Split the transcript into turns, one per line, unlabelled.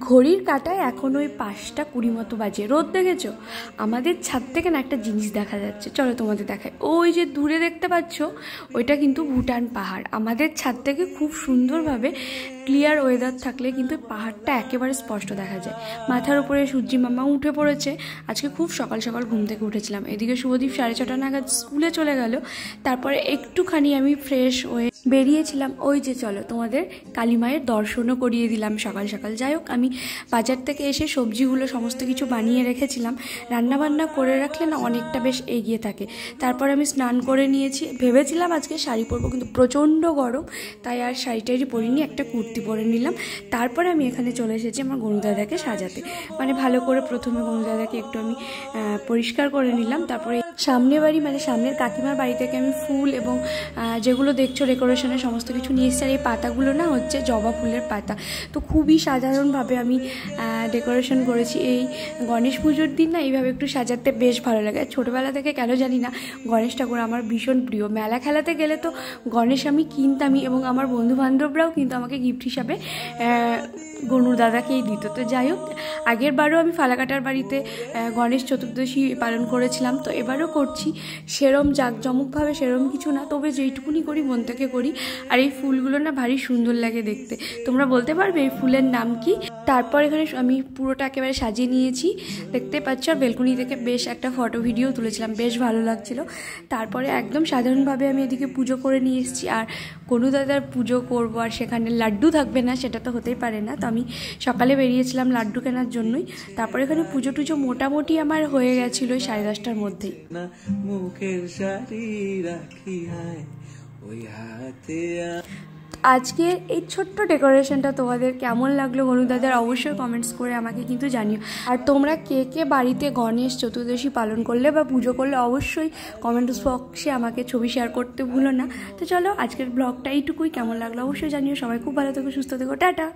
ঘড়ির কাঁটায় এখন ওই 5:20 মতো বাজে। রোদ দেখেছো? আমাদের ছাদ থেকে না একটা জিনিস দেখা যাচ্ছে, চলো তোমাদের দেখাই। ওই যে দূরে দেখতে পাচ্ছ, ওইটা কিন্তু ভুটান পাহাড়। আমাদের ছাদ থেকে খুব সুন্দরভাবে ক্লিয়ার ওয়েদার থাকলে কিন্তু পাহাড়টা একেবারে স্পষ্ট দেখা যায়। মাথার উপরে সূর্যি মামা উঠে পড়েছে। আজকে খুব সকাল সকাল ঘুম থেকে উঠেছিলাম। এদিকে শুভদীপ 6:30 নাগাদ স্কুলে চলে গেল। তারপরে একটুখানি আমি ফ্রেশ হয়ে বেরিয়েছিলাম। ওই যে চলো তোমাদের কালী মায়ের দর্শনও করিয়ে দিলাম সকাল সকাল। যাই হোক, আমি বাজার থেকে এসে সবজিগুলো সমস্ত কিছু বানিয়ে রেখেছিলাম। রান্নাবান্না করে রাখলে না অনেকটা বেশ এগিয়ে থাকে। তারপর আমি স্নান করে নিয়েছি। ভেবেছিলাম আজকে শাড়ি পরবো, কিন্তু প্রচণ্ড গরম, তাই আর শাড়ি টাড়ি পরিনি, একটা কুর্তি পরে নিলাম। তারপরে আমি এখানে চলে এসেছি আমার গনুদাদাকে সাজাতে। মানে ভালো করে প্রথমে গনুদাদাকে একটু আমি পরিষ্কার করে নিলাম। তারপরে সামনে বাড়ি মানে সামনের কাকিমার বাড়ি থেকে আমি ফুল এবং যেগুলো দেখছো ডেকোরেশনের সমস্ত কিছু নিয়ে এসেছি। আর এই পাতাগুলো না হচ্ছে জবা ফুলের পাতা। তো খুবই সাধারণভাবে আমি ডেকোরেশন করেছি। এই গণেশ পুজোর দিন না এইভাবে একটু সাজাতে বেশ ভালো লাগে। ছোটোবেলা থেকে কেন জানি না গণেশ ঠাকুর আমার ভীষণ প্রিয়। মেলা খেলাতে গেলে তো গণেশ আমি কিনতামই, এবং আমার বন্ধুবান্ধবরাও কিন্তু আমাকে গিফট হিসাবে গনুদাদাকেই দিত। তো যাই হোক, আগের বারও আমি ফালাকাটার বাড়িতে গণেশ চতুর্দশী পালন করেছিলাম, তো এবারও করছি। সেরম জাঁকজমকভাবে সেরম কিছু না, তবে যেইটুকুনি করি মন থেকে করি। আর এই ফুলগুলো না ভারী সুন্দর লাগে দেখতে। তোমরা বলতে পারবে এই ফুলের নাম কি? তারপর এখানে আমি পুরোটা একেবারে সাজিয়ে নিয়েছি, দেখতে পাচ্ছ। আর বেলকুনি থেকে বেশ একটা ফটো ভিডিও তুলেছিলাম, বেশ ভালো লাগছিল। তারপরে একদম সাধারণভাবে আমি এদিকে পুজো করে নিয়ে এসেছি। আর গনুদাদার পুজো করবো, আর সেখানে লাড্ডু থাকবে না সেটা তো হতেই পারে না। তো আমি সকালে বেরিয়েছিলাম লাড্ডু কেনার জন্যই। তারপরে এখানে পুজো টুজো মোটামুটি আমার হয়ে গেছিলো 10:30টার মধ্যেই। আজকের এই ছোট্ট ডেকোরেশনটা তোমাদের কেমন লাগলো গনুদাদার অবশ্যই কমেন্টস করে আমাকে কিন্তু জানিও। আর তোমরা কে কে বাড়িতে গণেশ চতুর্দশী পালন করলে বা পুজো করলে অবশ্যই কমেন্টস বক্সে আমাকে ছবি শেয়ার করতে ভুলো না। তো চলো, আজকের ব্লগটা এইটুকুই। কেমন লাগলো অবশ্যই জানিও। সবাই খুব ভালো থেকো, সুস্থ থেকো, টাটা।